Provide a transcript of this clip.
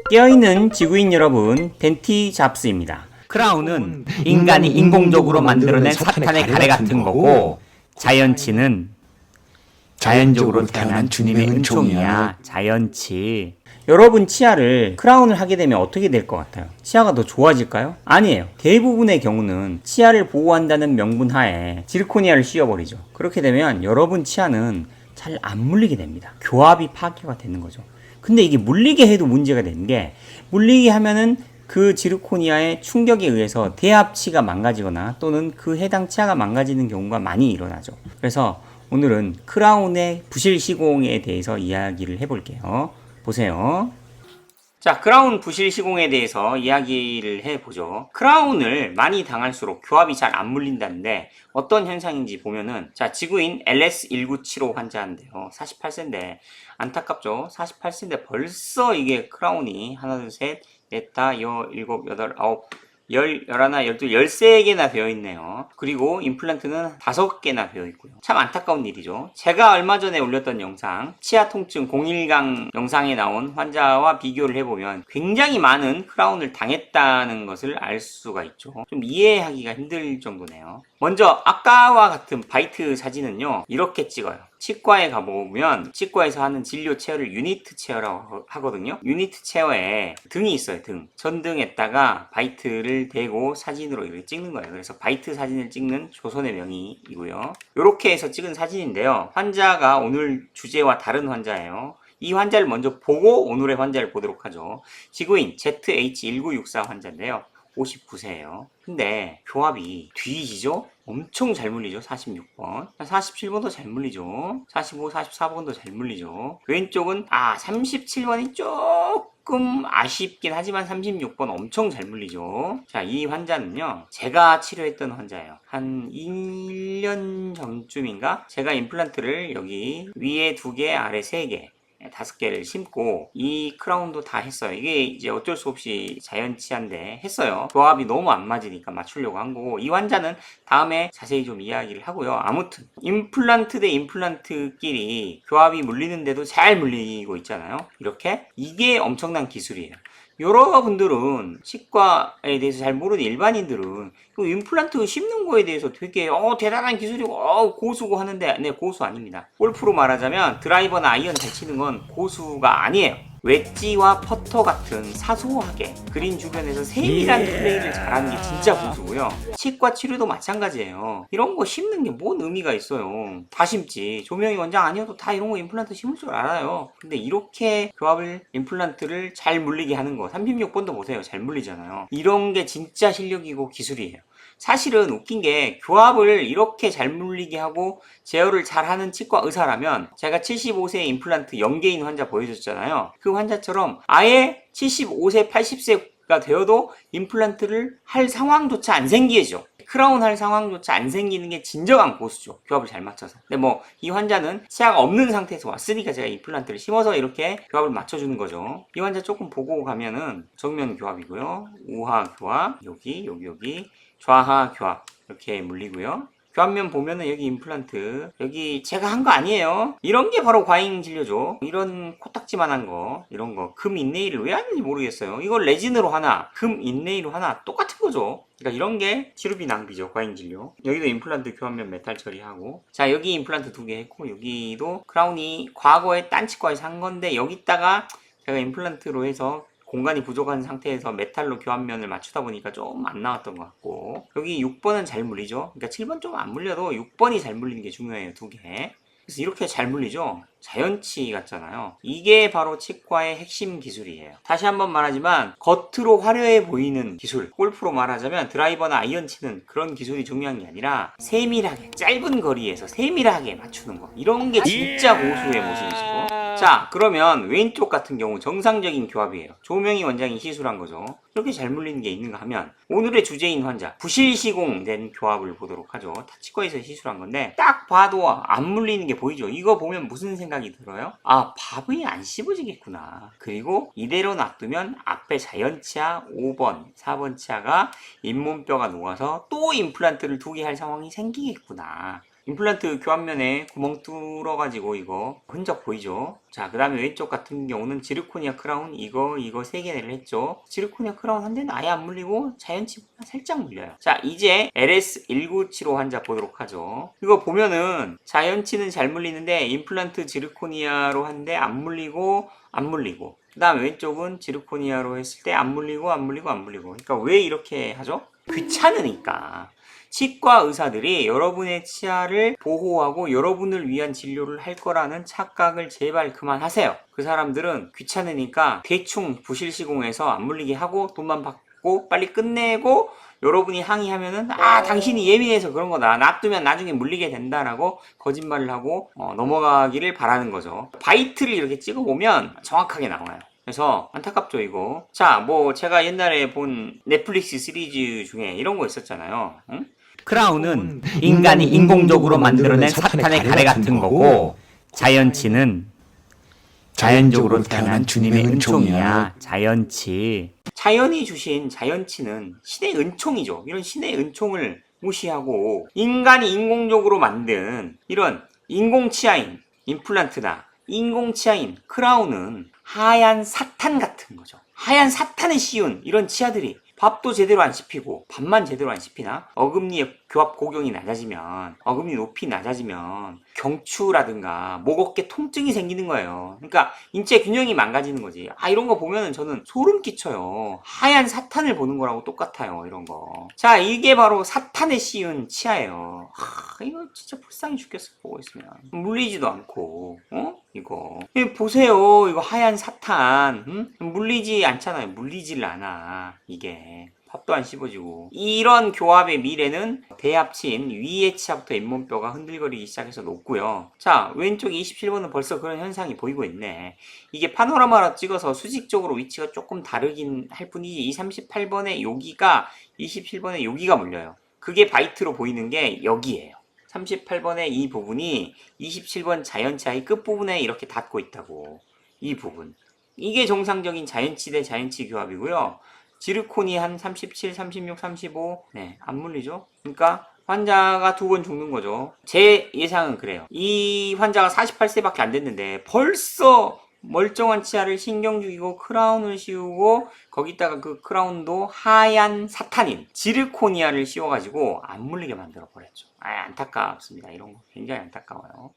깨어있는 지구인 여러분, 벤티 잡스입니다. 크라운은 인간이 인공적으로 만들어낸 사탄의 가래 같은 거고, 자연치는 자연적으로 태어난 주님의 은총이야. 자연치. 여러분 치아를 크라운을 하게 되면 어떻게 될 것 같아요? 치아가 더 좋아질까요? 아니에요. 대부분의 경우는 치아를 보호한다는 명분 하에 지르코니아를 씌워버리죠. 그렇게 되면 여러분 치아는 잘 안 물리게 됩니다. 교합이 파괴가 되는 거죠. 근데 이게 물리게 해도 문제가 되는 게, 물리게 하면은 그 지르코니아의 충격에 의해서 대합치가 망가지거나 또는 그 해당 치아가 망가지는 경우가 많이 일어나죠. 그래서 오늘은 크라운의 부실 시공에 대해서 이야기를 해볼게요. 보세요. 자, 크라운 부실 시공에 대해서 이야기를 해보죠. 크라운을 많이 당할수록 교합이 잘 안 물린다는데 어떤 현상인지 보면은, 자, 지구인 LS1975 환자인데요. 48세인데 안타깝죠. 48세인데 벌써 이게 크라운이 하나, 둘, 셋, 넷, 다, 여, 일곱, 여덟, 아홉, 열하나, 열둘, 13개나 되어 있네요. 그리고 임플란트는 5개나 되어 있고요. 참 안타까운 일이죠. 제가 얼마 전에 올렸던 영상, 치아 통증 01강 영상에 나온 환자와 비교를 해보면 굉장히 많은 크라운을 당했다는 것을 알 수가 있죠. 좀 이해하기가 힘들 정도네요. 먼저 아까와 같은 바이트 사진은요, 이렇게 찍어요. 치과에 가보면 치과에서 하는 진료 체어를 유니트 체어라고 하거든요. 유니트 체어에 등이 있어요. 등. 전등에다가 바이트를 대고 사진으로 이렇게 찍는 거예요. 그래서 바이트 사진을 찍는 조선의 명의이고요. 이렇게 해서 찍은 사진인데요. 환자가 오늘 주제와 다른 환자예요. 이 환자를 먼저 보고 오늘의 환자를 보도록 하죠. 지구인 ZH1964 환자인데요. 59세예요. 근데 교합이 뒤지죠? 엄청 잘 물리죠. 46번. 47번도 잘 물리죠. 45, 44번도 잘 물리죠. 왼쪽은 37번이 조금 아쉽긴 하지만 36번 엄청 잘 물리죠. 자, 이 환자는요, 제가 치료했던 환자예요. 한 1년 전쯤인가? 제가 임플란트를 여기 위에 2개, 아래 3개, 5개를 심고 이 크라운도 다 했어요. 이게 이제 어쩔 수 없이 자연치아인데 했어요. 조합이 너무 안 맞으니까 맞추려고 한 거고, 이 환자는 다음에 자세히 좀 이야기를 하고요. 아무튼 임플란트 대 임플란트끼리 교합이 물리는데도 잘 물리고 있잖아요. 이렇게. 이게 엄청난 기술이에요. 여러분들은 치과에 대해서 잘 모르는 일반인들은 그 임플란트 심는 거에 대해서 되게 대단한 기술이고 고수고 하는데, 네, 고수 아닙니다. 골프로 말하자면 드라이버나 아이언 잘 치는 건 고수가 아니에요. 웨지와 퍼터 같은 사소하게 그린 주변에서 세밀한 플레이를 잘하는 게 진짜 고수고요. 치과 치료도 마찬가지예요. 이런 거 심는 게 뭔 의미가 있어요. 다 심지. 조명희 원장 아니어도 다 이런 거 임플란트 심을 줄 알아요. 근데 이렇게 교합을, 임플란트를 잘 물리게 하는 거, 36번도 보세요. 잘 물리잖아요. 이런 게 진짜 실력이고 기술이에요. 사실은 웃긴 게, 교합을 이렇게 잘 물리게 하고 제어를 잘하는 치과 의사라면, 제가 75세 임플란트 연계인 환자 보여줬잖아요. 그 환자처럼 아예 75세, 80세가 되어도 임플란트를 할 상황조차 안 생기죠. 크라운 할 상황조차 안 생기는 게 진정한 고수죠. 교합을 잘 맞춰서. 근데 뭐 이 환자는 치아가 없는 상태에서 왔으니까 제가 임플란트를 심어서 이렇게 교합을 맞춰주는 거죠. 이 환자 조금 보고 가면은 정면 교합이고요. 우하 교합, 여기 좌하 교합 이렇게 물리고요. 교합면 보면은 여기 임플란트, 여기 제가 한 거 아니에요. 이런 게 바로 과잉 진료죠. 이런 코딱지만한 거, 이런 거 금 인네일을 왜 하는지 모르겠어요. 이걸 레진으로 하나, 금 인네일로 하나, 똑같은 거죠. 그러니까 이런 게 치료비 낭비죠. 과잉 진료. 여기도 임플란트 교합면 메탈 처리하고, 자, 여기 임플란트 2개 했고, 여기도 크라운이 과거에 딴 치과에서 한 건데, 여기다가 제가 임플란트로 해서 공간이 부족한 상태에서 메탈로 교합면을 맞추다 보니까 좀 안 나왔던 것 같고, 여기 6번은 잘 물리죠. 그러니까 7번 좀 안 물려도 6번이 잘 물리는 게 중요해요. 2개. 그래서 이렇게 잘 물리죠. 자연치 같잖아요. 이게 바로 치과의 핵심 기술이에요. 다시 한번 말하지만 겉으로 화려해 보이는 기술, 골프로 말하자면 드라이버나 아이언 치는 그런 기술이 중요한 게 아니라 세밀하게, 짧은 거리에서 세밀하게 맞추는 거, 이런 게 진짜 고수의 모습이시고. 자, 그러면 왼쪽 같은 경우 정상적인 교합이에요. 조명희 원장이 시술한 거죠. 이렇게 잘 물리는 게 있는가 하면, 오늘의 주제인 환자, 부실 시공된 교합을 보도록 하죠. 치과에서 시술한 건데 딱 봐도 안 물리는 게 보이죠. 이거 보면 무슨 생각이 들어요? 밥이 안 씹어지겠구나. 그리고 이대로 놔두면 앞에 자연치아 5번, 4번 치아가 잇몸뼈가 녹아서 또 임플란트를 2개 할 상황이 생기겠구나. 임플란트 교환면에 구멍 뚫어가지고 이거 흔적 보이죠? 자, 그 다음에 왼쪽 같은 경우는 지르코니아 크라운 이거 3개를 했죠. 지르코니아 크라운 한 대는 아예 안 물리고 자연치보다 살짝 물려요. 자, 이제 LS1975 환자 보도록 하죠. 이거 보면은 자연치는 잘 물리는데 임플란트 지르코니아로 한데 안 물리고 그 다음에 왼쪽은 지르코니아로 했을 때 안 물리고 그러니까 왜 이렇게 하죠? 귀찮으니까. 치과 의사들이 여러분의 치아를 보호하고 여러분을 위한 진료를 할 거라는 착각을 제발 그만하세요. 그 사람들은 귀찮으니까 대충 부실 시공해서 안 물리게 하고 돈만 받고 빨리 끝내고 여러분이 항의하면은 당신이 예민해서 그런 거다. 놔두면 나중에 물리게 된다라고 거짓말을 하고 넘어가기를 바라는 거죠. 바이트를 이렇게 찍어보면 정확하게 나와요. 그래서 안타깝죠 이거. 자, 뭐 제가 옛날에 본 넷플릭스 시리즈 중에 이런 거 있었잖아요. 응? 크라운은 인간이 인공적으로 만들어낸 사탄의 가래 같은 거고, 자연치는 자연적으로 태어난 주님의 은총이야. 자연치. 자연이 주신 자연치는 신의 은총이죠. 이런 신의 은총을 무시하고 인간이 인공적으로 만든 이런 인공치아인 임플란트나 인공치아인 크라운은 하얀 사탄 같은 거죠. 하얀 사탄에 씌운 이런 치아들이 밥도 제대로 안 씹히고 밥만 제대로 안 씹히나? 어금니의 교합 고경이 낮아지면, 어금니 높이 낮아지면 경추라든가 목 어깨 통증이 생기는 거예요. 그러니까 인체 균형이 망가지는 거지. 이런 거 보면은 저는 소름 끼쳐요. 하얀 사탄을 보는 거라고 똑같아요. 이런 거. 자, 이게 바로 사탄에 씌운 치아예요. 이거 진짜 불쌍해 죽겠어. 보고 있으면 물리지도 않고 이거 보세요. 이거 하얀 사탄 물리지 않잖아요. 물리질 않아. 이게 밥도 안 씹어지고. 이런 교합의 미래는 대합치인 위의 치아부터 잇몸뼈가 흔들거리기 시작해서 높고요. 자, 왼쪽 27번은 벌써 그런 현상이 보이고 있네. 이게 파노라마로 찍어서 수직적으로 위치가 조금 다르긴 할 뿐이지 이 38번의 여기가 27번의 여기가 물려요. 그게 바이트로 보이는 게 여기예요. 38번의 이 부분이 27번 자연치아의 끝부분에 이렇게 닿고 있다고. 이 부분. 이게 정상적인 자연치 대 자연치 교합이고요. 지르코니 한 37, 36, 35 안 물리죠. 그러니까 환자가 2번 죽는 거죠. 제 예상은 그래요. 이 환자가 48세밖에 안 됐는데 벌써 멀쩡한 치아를 신경 죽이고 크라운을 씌우고 거기다가 그 크라운도 하얀 사탄인 지르코니아를 씌워가지고 안 물리게 만들어 버렸죠. 안타깝습니다. 이런 거 굉장히 안타까워요.